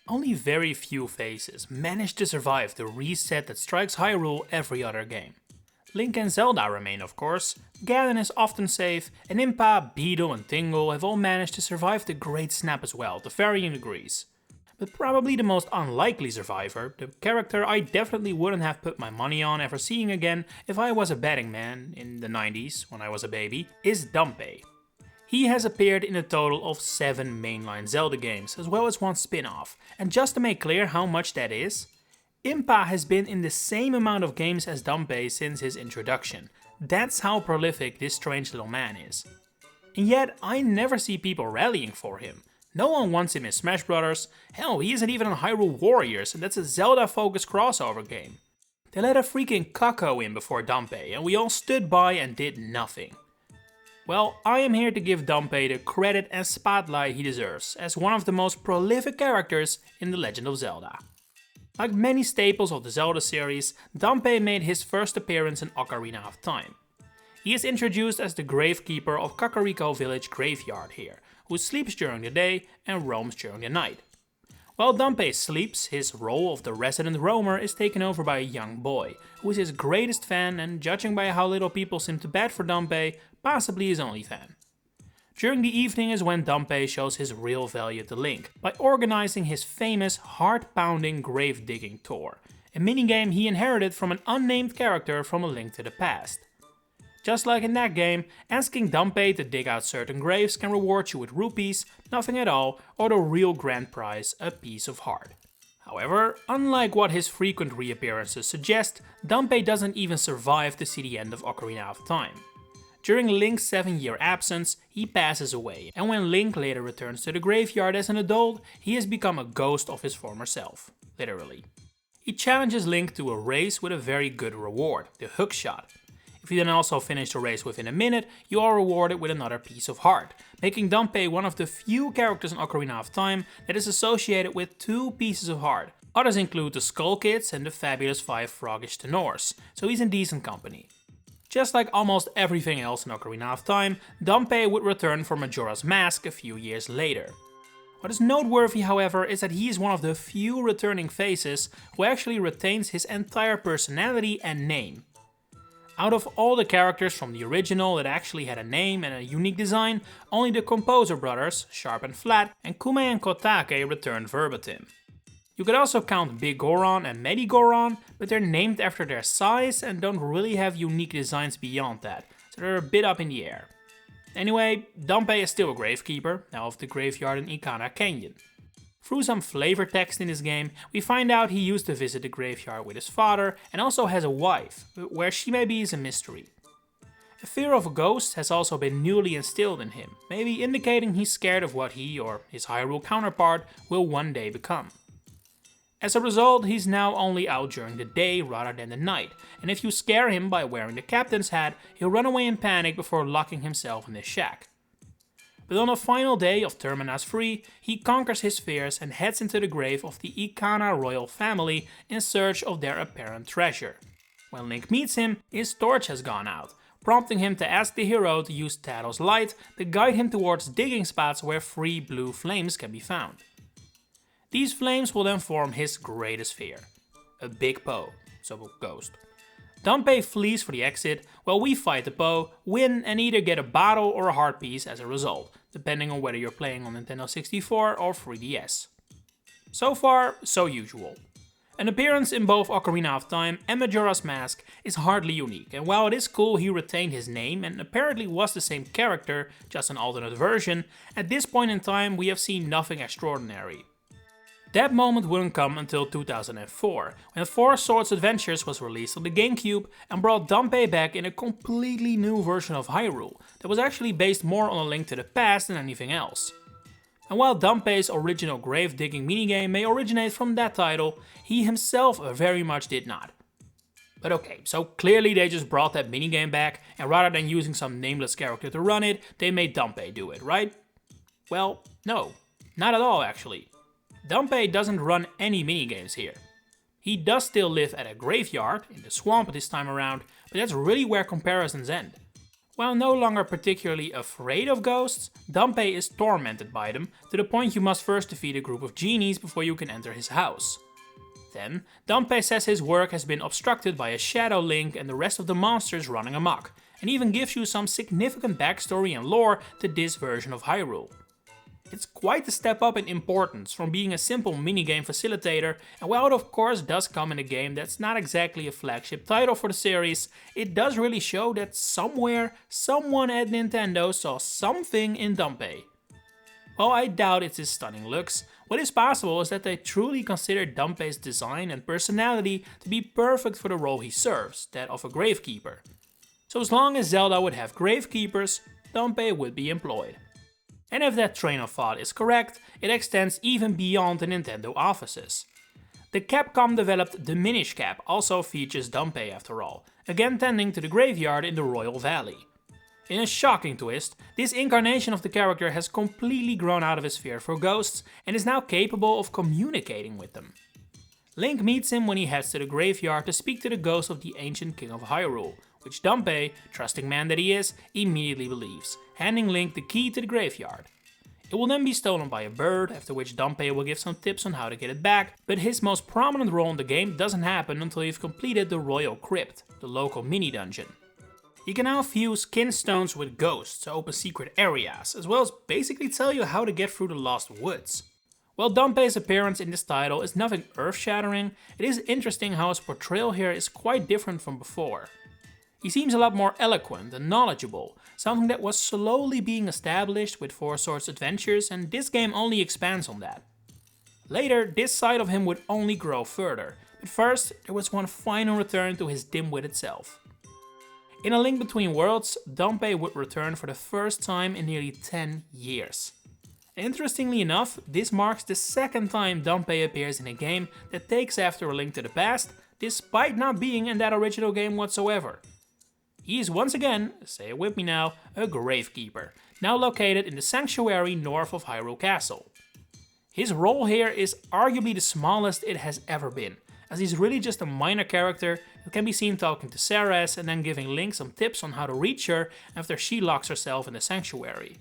Only very few phases manage to survive the reset that strikes Hyrule every other game. Link and Zelda remain, of course, Ganon is often safe, and Impa, Beetle and Tingle have all managed to survive the Great Snap as well, to varying degrees. But probably the most unlikely survivor, the character I definitely wouldn't have put my money on ever seeing again if I was a betting man in the 90s when I was a baby, is Dampé. He has appeared in a total of 7 mainline Zelda games, as well as one spin-off, and just to make clear how much that is, Impa has been in the same amount of games as Dampé since his introduction. That's how prolific this strange little man is. And yet, I never see people rallying for him. No one wants him in Smash Bros. Hell, he isn't even on Hyrule Warriors, and that's a Zelda-focused crossover game. They let a freaking cucko in before Dampé, and we all stood by and did nothing. Well, I am here to give Dampé the credit and spotlight he deserves, as one of the most prolific characters in The Legend of Zelda. Like many staples of the Zelda series, Dampé made his first appearance in Ocarina of Time. He is introduced as the Gravekeeper of Kakariko Village Graveyard here, who sleeps during the day and roams during the night. While Dampé sleeps, his role of the resident roamer is taken over by a young boy, who is his greatest fan and, judging by how little people seem to bat for Dampé, possibly his only fan. During the evening is when Dampé shows his real value to Link, by organizing his famous heart-pounding grave-digging tour, a minigame he inherited from an unnamed character from A Link to the Past. Just like in that game, asking Dampé to dig out certain graves can reward you with rupees, nothing at all, or the real grand prize, a piece of heart. However, unlike what his frequent reappearances suggest, Dampé doesn't even survive to see the end of Ocarina of Time. During Link's 7-year absence, he passes away, and when Link later returns to the graveyard as an adult, he has become a ghost of his former self, literally. He challenges Link to a race with a very good reward, the hookshot. If you then also finish the race within a minute, you are rewarded with another piece of heart, making Dampé one of the few characters in Ocarina of Time that is associated with 2 pieces of heart. Others include the Skull Kids and the fabulous 5 froggish tenors, so he's in decent company. Just like almost everything else in Ocarina of Time, Dampé would return for Majora's Mask a few years later. What is noteworthy, however, is that he is one of the few returning faces who actually retains his entire personality and name. Out of all the characters from the original that actually had a name and a unique design, only the Composer brothers, Sharp and Flat, and Kume and Kotake returned verbatim. You could also count Big Goron and Medi Goron, but they're named after their size and don't really have unique designs beyond that, so they're a bit up in the air. Anyway, Dampé is still a Gravekeeper, now of the graveyard in Ikana Canyon. Through some flavor text in this game, we find out he used to visit the graveyard with his father and also has a wife, but where she may be is a mystery. A fear of ghosts has also been newly instilled in him, maybe indicating he's scared of what he, or his Hyrule counterpart, will one day become. As a result, he's now only out during the day rather than the night, and if you scare him by wearing the captain's hat, he'll run away in panic before locking himself in his shack. But on the final day of Termina's Free, he conquers his fears and heads into the grave of the Ikana royal family in search of their apparent treasure. When Link meets him, his torch has gone out, prompting him to ask the hero to use Tado's light to guide him towards digging spots where 3 blue flames can be found. These flames will then form his greatest fear, a big Poe, so a ghost. Dampé flees for the exit, while we fight the Poe, win and either get a bottle or a heart piece as a result, depending on whether you're playing on Nintendo 64 or 3DS. So far, so usual. An appearance in both Ocarina of Time and Majora's Mask is hardly unique, and while it is cool he retained his name and apparently was the same character, just an alternate version, at this point in time we have seen nothing extraordinary. That moment wouldn't come until 2004, when 4 Swords Adventures was released on the GameCube and brought Dampé back in a completely new version of Hyrule that was actually based more on A Link to the Past than anything else. And while Dampé's original grave digging minigame may originate from that title, he himself very much did not. But okay, so clearly they just brought that minigame back, and rather than using some nameless character to run it, they made Dampé do it, right? Well, no, not at all actually. Dampé doesn't run any minigames here. He does still live at a graveyard, in the swamp this time around, but that's really where comparisons end. While no longer particularly afraid of ghosts, Dampé is tormented by them, to the point you must first defeat a group of genies before you can enter his house. Then, Dampé says his work has been obstructed by a Shadow Link and the rest of the monsters running amok, and even gives you some significant backstory and lore to this version of Hyrule. It's quite a step up in importance from being a simple minigame facilitator, and while it of course does come in a game that's not exactly a flagship title for the series, it does really show that somewhere, someone at Nintendo saw something in Dampé. While I doubt it's his stunning looks, what is possible is that they truly considered Dampé's design and personality to be perfect for the role he serves, that of a gravekeeper. So as long as Zelda would have gravekeepers, Dampé would be employed. And if that train of thought is correct, it extends even beyond the Nintendo offices. The Capcom developed The Minish Cap also features Dampé after all, again tending to the graveyard in the Royal Valley. In a shocking twist, this incarnation of the character has completely grown out of his fear for ghosts and is now capable of communicating with them. Link meets him when he heads to the graveyard to speak to the ghost of the ancient king of Hyrule, which Dampé, trusting man that he is, immediately believes, handing Link the key to the graveyard. It will then be stolen by a bird, after which Dampé will give some tips on how to get it back, but his most prominent role in the game doesn't happen until you've completed the Royal Crypt, the local mini-dungeon. You can now fuse kin stones with ghosts to open secret areas, as well as basically tell you how to get through the Lost Woods. While Dampé's appearance in this title is nothing earth-shattering, it is interesting how his portrayal here is quite different from before. He seems a lot more eloquent and knowledgeable, something that was slowly being established with Four Swords Adventures, and this game only expands on that. Later, this side of him would only grow further, but first there was one final return to his dim-witted self. In A Link Between Worlds, Dampé would return for the first time in nearly 10 years. Interestingly enough, this marks the second time Dampé appears in a game that takes after A Link to the Past, despite not being in that original game whatsoever. He is once again, say it with me now, a gravekeeper, now located in the sanctuary north of Hyrule Castle. His role here is arguably the smallest it has ever been, as he's really just a minor character who can be seen talking to Ceres and then giving Link some tips on how to reach her after she locks herself in the sanctuary.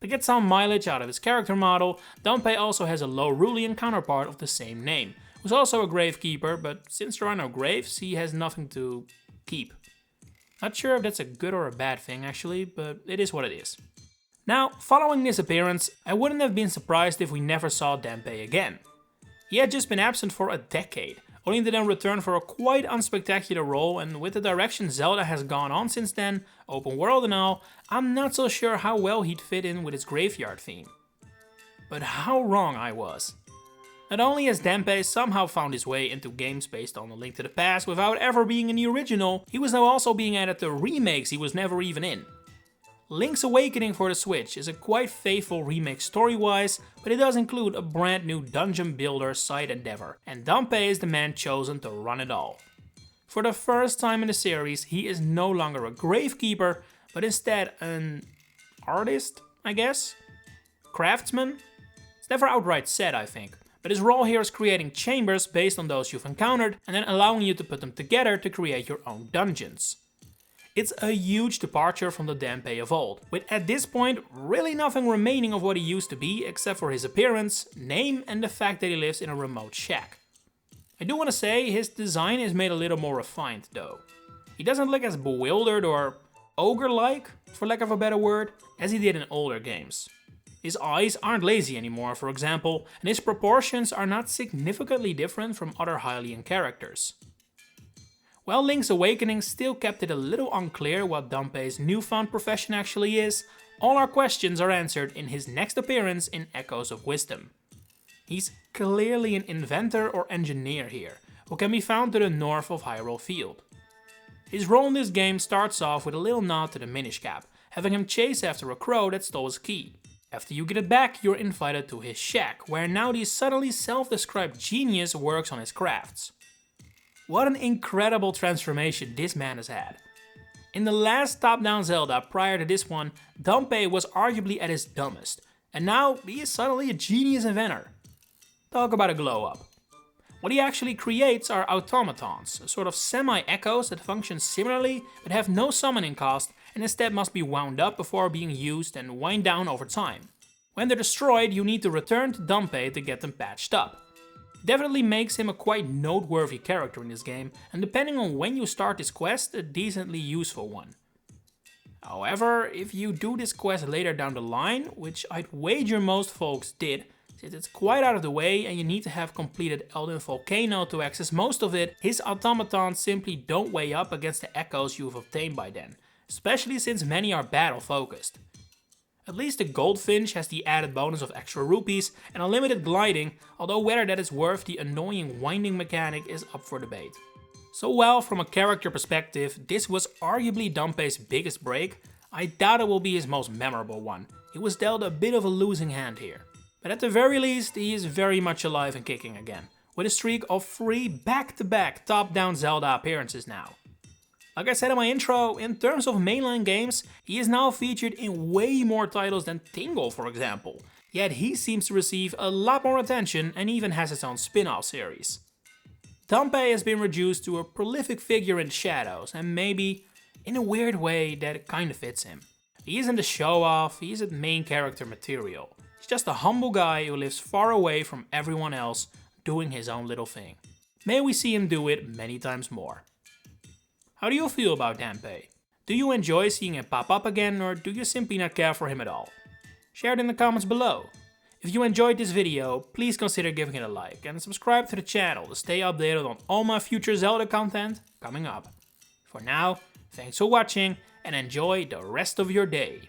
To get some mileage out of his character model, Dampé also has a Hyrulean counterpart of the same name, who's also a gravekeeper, but since there are no graves, he has nothing to keep. Not sure if that's a good or a bad thing actually, but it is what it is. Now, following this appearance, I wouldn't have been surprised if we never saw Dampé again. He had just been absent for a decade, only to then return for a quite unspectacular role, and with the direction Zelda has gone on since then, open world and all, I'm not so sure how well he'd fit in with its graveyard theme. But how wrong I was. Not only has Dampé somehow found his way into games based on A Link to the Past without ever being in the original, he was now also being added to remakes he was never even in. Link's Awakening for the Switch is a quite faithful remake story-wise, but it does include a brand new dungeon builder side endeavor, and Dampé is the man chosen to run it all. For the first time in the series, he is no longer a gravekeeper, but instead an artist, I guess? Craftsman? It's never outright said, I think. But his role here is creating chambers based on those you've encountered and then allowing you to put them together to create your own dungeons. It's a huge departure from the Dampé of old, with at this point really nothing remaining of what he used to be except for his appearance, name and the fact that he lives in a remote shack. I do want to say his design is made a little more refined though. He doesn't look as bewildered or ogre-like, for lack of a better word, as he did in older games. His eyes aren't lazy anymore, for example, and his proportions are not significantly different from other Hylian characters. While Link's Awakening still kept it a little unclear what Dampé's newfound profession actually is, all our questions are answered in his next appearance in Echoes of Wisdom. He's clearly an inventor or engineer here, who can be found to the north of Hyrule Field. His role in this game starts off with a little nod to the Minish Cap, having him chase after a crow that stole his key. After you get it back, you're invited to his shack, where now the suddenly self-described genius works on his crafts. What an incredible transformation this man has had. In the last top-down Zelda prior to this one, Dampé was arguably at his dumbest, and now he is suddenly a genius inventor. Talk about a glow-up. What he actually creates are automatons, a sort of semi-echoes that function similarly but have no summoning cost and instead must be wound up before being used and wind down over time. When they're destroyed, you need to return to Dampé to get them patched up. Definitely makes him a quite noteworthy character in this game, and depending on when you start this quest, a decently useful one. However, if you do this quest later down the line, which I'd wager most folks did, since it's quite out of the way and you need to have completed Elden Volcano to access most of it, his automatons simply don't weigh up against the echoes you've obtained by then, especially since many are battle focused. At least the Goldfinch has the added bonus of extra rupees and unlimited gliding, although whether that is worth the annoying winding mechanic is up for debate. So while from a character perspective this was arguably Dampé's biggest break, I doubt it will be his most memorable one. He was dealt a bit of a losing hand here. But at the very least he is very much alive and kicking again, with a streak of 3 back-to-back top-down Zelda appearances now. Like I said in my intro, in terms of mainline games, he is now featured in way more titles than Tingle, for example. Yet he seems to receive a lot more attention and even has his own spin-off series. Dampé has been reduced to a prolific figure in the shadows, and maybe, in a weird way, that kinda fits him. He isn't a show-off, he isn't main character material. He's just a humble guy who lives far away from everyone else, doing his own little thing. May we see him do it many times more. How do you feel about Dampé? Do you enjoy seeing him pop up again, or do you simply not care for him at all? Share it in the comments below. If you enjoyed this video, please consider giving it a like and subscribe to the channel to stay updated on all my future Zelda content coming up. For now, thanks for watching and enjoy the rest of your day.